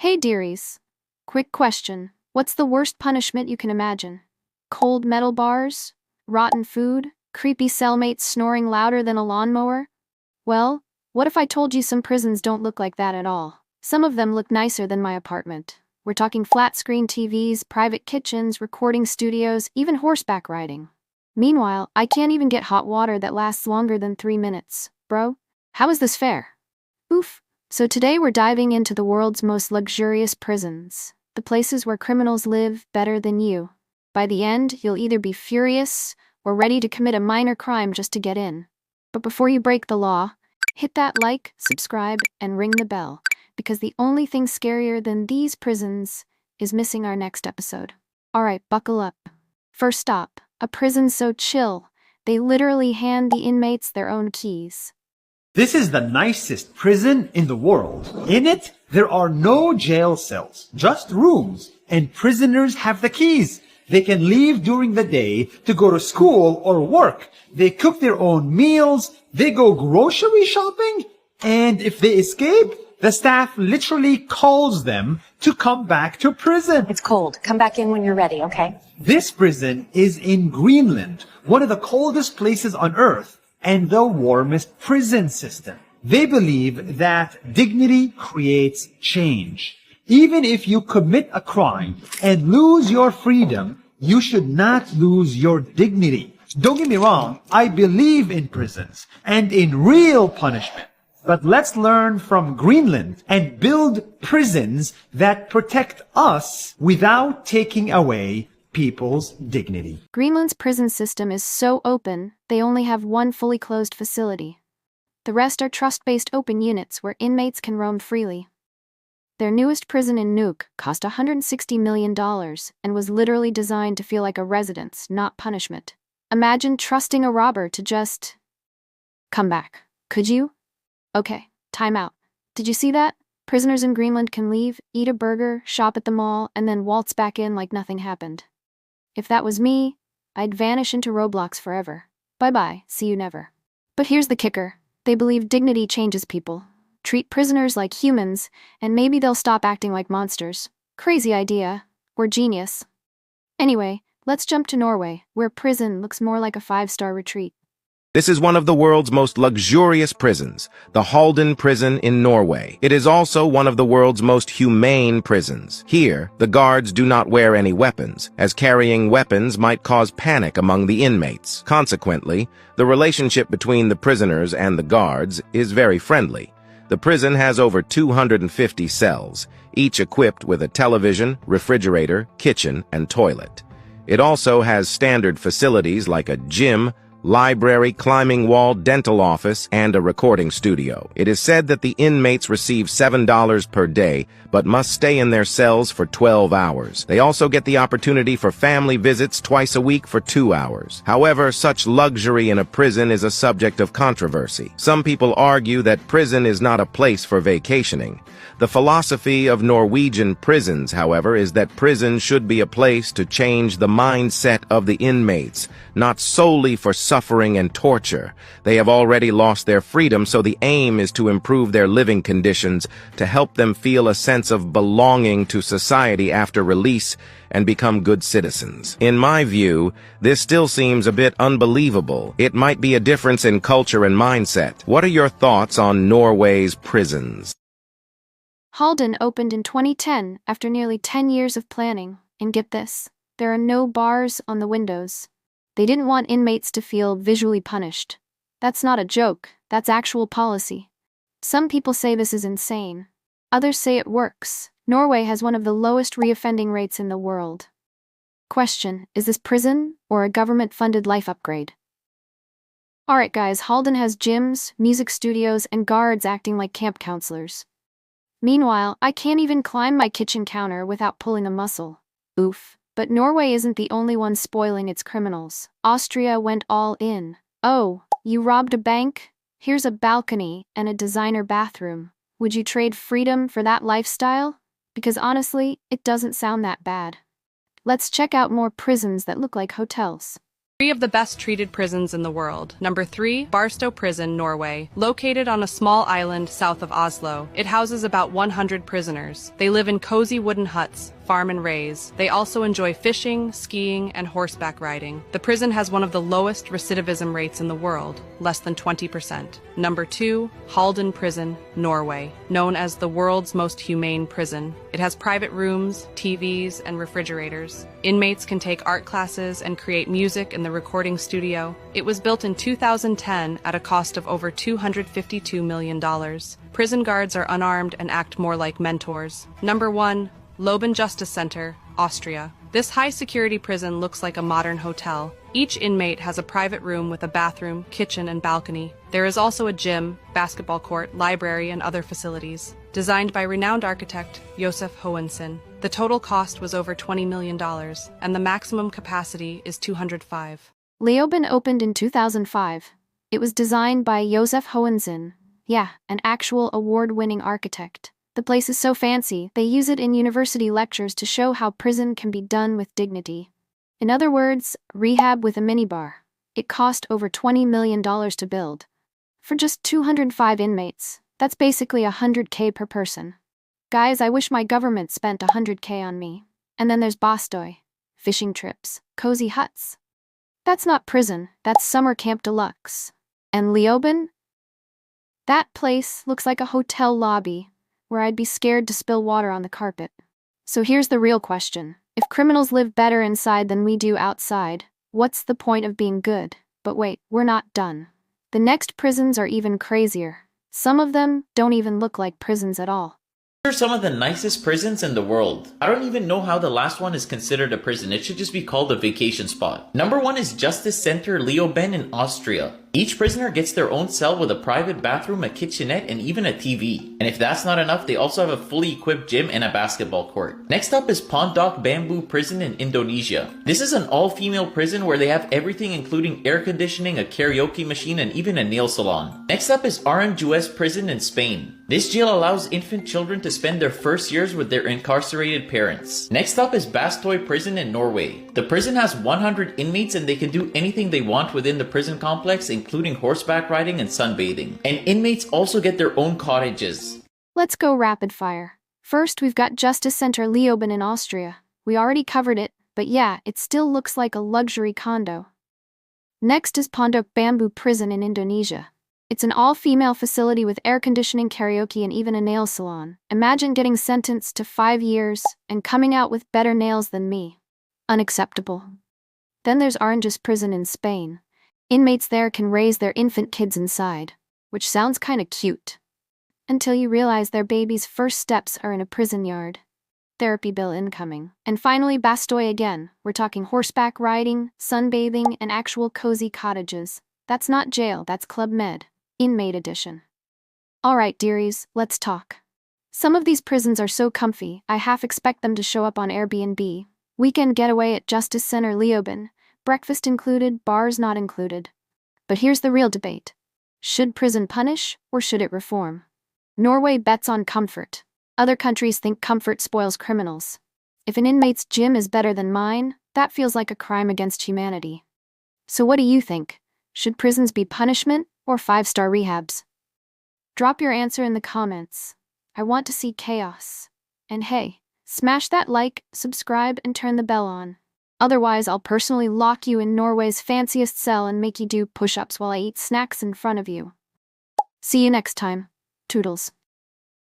Hey dearies. Quick question. What's the worst punishment you can imagine? Cold metal bars? Rotten food? Creepy cellmates snoring louder than a lawnmower? Well, what if I told you some prisons don't look like that at all? Some of them look nicer than my apartment. We're talking flat-screen TVs, private kitchens, recording studios, even horseback riding. Meanwhile, I can't even get hot water that lasts longer than 3 minutes. Bro, how is this fair? Oof. So today we're diving into the world's most luxurious prisons, the places where criminals live better than you. By the end, you'll either be furious or ready to commit a minor crime just to get in. But before you break the law, hit that like, subscribe, and ring the bell, because the only thing scarier than these prisons is missing our next episode. Alright, buckle up. First stop, a prison so chill, they literally hand the inmates their own keys. This is the nicest prison in the world. In it, there are no jail cells, just rooms, and prisoners have the keys. They can leave during the day to go to school or work. They cook their own meals, they go grocery shopping, and if they escape, the staff literally calls them to come back to prison. It's cold. Come back in when you're ready, okay? This prison is in Greenland, one of the coldest places on Earth, and the warmest prison system. They believe that dignity creates change. Even if you commit a crime and lose your freedom, you should not lose your dignity. Don't get me wrong, I believe in prisons and in real punishment. But let's learn from Greenland and build prisons that protect us without taking away people's dignity. Greenland's prison system is so open, they only have one fully closed facility. The rest are trust-based open units where inmates can roam freely. Their newest prison in Nuuk cost $160 million and was literally designed to feel like a residence, not punishment. Imagine trusting a robber to just come back. Could you? Okay, time out. Did you see that? Prisoners in Greenland can leave, eat a burger, shop at the mall, and then waltz back in like nothing happened. If that was me, I'd vanish into Roblox forever. Bye-bye, see you never. But here's the kicker. They believe dignity changes people. Treat prisoners like humans, and maybe they'll stop acting like monsters. Crazy idea. Or genius. Anyway, let's jump to Norway, where prison looks more like a 5-star retreat. This is one of the world's most luxurious prisons, the Halden Prison in Norway. It is also one of the world's most humane prisons. Here, the guards do not wear any weapons, as carrying weapons might cause panic among the inmates. Consequently, the relationship between the prisoners and the guards is very friendly. The prison has over 250 cells, each equipped with a television, refrigerator, kitchen, and toilet. It also has standard facilities like a gym, library, climbing wall, dental office, and a recording studio. It is said that the inmates receive $7 per day, but must stay in their cells for 12 hours. They also get the opportunity for family visits twice a week for 2 hours. However, such luxury in a prison is a subject of controversy. Some people argue that prison is not a place for vacationing. The philosophy of Norwegian prisons, however, is that prison should be a place to change the mindset of the inmates, not solely for suffering and torture. They have already lost their freedom, so the aim is to improve their living conditions, to help them feel a sense of belonging to society after release and become good citizens. In my view, this still seems a bit unbelievable. It might be a difference in culture and mindset. What are your thoughts on Norway's prisons? Halden opened in 2010 after nearly 10 years of planning, and get this, there are no bars on the windows. They didn't want inmates to feel visually punished. That's not a joke, that's actual policy. Some people say this is insane. Others say it works. Norway has one of the lowest reoffending rates in the world. Question, is this prison or a government-funded life upgrade? Alright guys, Halden has gyms, music studios, and guards acting like camp counselors. Meanwhile, I can't even climb my kitchen counter without pulling a muscle. Oof. But Norway isn't the only one spoiling its criminals. Austria went all in. Oh, you robbed a bank? Here's a balcony and a designer bathroom. Would you trade freedom for that lifestyle? Because honestly, it doesn't sound that bad. Let's check out more prisons that look like hotels. Three of the best treated prisons in the world. Number 3, Bastoy Prison, Norway. Located on a small island south of Oslo, it houses about 100 prisoners. They live in cozy wooden huts, farm and raise. They also enjoy fishing, skiing, and horseback riding. The prison has one of the lowest recidivism rates in the world, less than 20%. Number 2, Halden Prison, Norway. Known as the world's most humane prison, it has private rooms, TVs, and refrigerators. Inmates can take art classes and create music in the recording studio. It was built in 2010 at a cost of over $252 million. Prison guards are unarmed and act more like mentors. Number 1, Leoben Justice Center, Austria. This high-security prison looks like a modern hotel. Each inmate has a private room with a bathroom, kitchen, and balcony. There is also a gym, basketball court, library, and other facilities. Designed by renowned architect Josef Hohensen. The total cost was over $20 million, and the maximum capacity is 205. Leoben opened in 2005. It was designed by Josef Hohensen. Yeah, an actual award-winning architect. The place is so fancy, they use it in university lectures to show how prison can be done with dignity. In other words, rehab with a minibar. It cost over $20 million to build. For just 205 inmates, that's basically $100K per person. Guys, I wish my government spent $100K on me. And then there's Bastoy. Fishing trips, cozy huts. That's not prison, that's summer camp deluxe. And Leoben? That place looks like a hotel lobby, where I'd be scared to spill water on the carpet. So here's the real question. If criminals live better inside than we do outside, what's the point of being good? But wait, we're not done. The next prisons are even crazier. Some of them don't even look like prisons at all. These are some of the nicest prisons in the world. I don't even know how the last one is considered a prison. It should just be called a vacation spot. Number 1 is Justice Center Leoben in Austria. Each prisoner gets their own cell with a private bathroom, a kitchenette, and even a TV. And if that's not enough, they also have a fully equipped gym and a basketball court. Next up is Pondok Bamboo Prison in Indonesia. This is an all-female prison where they have everything including air conditioning, a karaoke machine, and even a nail salon. Next up is Aranjuez Prison in Spain. This jail allows infant children to spend their first years with their incarcerated parents. Next up is Bastoy Prison in Norway. The prison has 100 inmates and they can do anything they want within the prison complex, including horseback riding and sunbathing. And inmates also get their own cottages. Let's go rapid fire. First, we've got Justice Center Leoben in Austria. We already covered it, but yeah, it still looks like a luxury condo. Next is Pondok Bamboo Prison in Indonesia. It's an all-female facility with air conditioning, karaoke, and even a nail salon. Imagine getting sentenced to 5 years and coming out with better nails than me. Unacceptable. Then there's Aranjuez Prison in Spain. Inmates there can raise their infant kids inside, which sounds kinda cute. Until you realize their baby's first steps are in a prison yard. Therapy bill incoming. And finally, Bastoy again. We're talking horseback riding, sunbathing, and actual cozy cottages. That's not jail, that's Club Med. Inmate edition. Alright dearies, let's talk. Some of these prisons are so comfy, I half expect them to show up on Airbnb. Weekend getaway at Justice Center Leoben. Breakfast included, bars not included. But here's the real debate. Should prison punish, or should it reform? Norway bets on comfort. Other countries think comfort spoils criminals. If an inmate's gym is better than mine, that feels like a crime against humanity. So what do you think? Should prisons be punishment, or 5-star rehabs? Drop your answer in the comments. I want to see chaos. And hey, smash that like, subscribe, and turn the bell on. Otherwise, I'll personally lock you in Norway's fanciest cell and make you do push-ups while I eat snacks in front of you. See you next time. Toodles.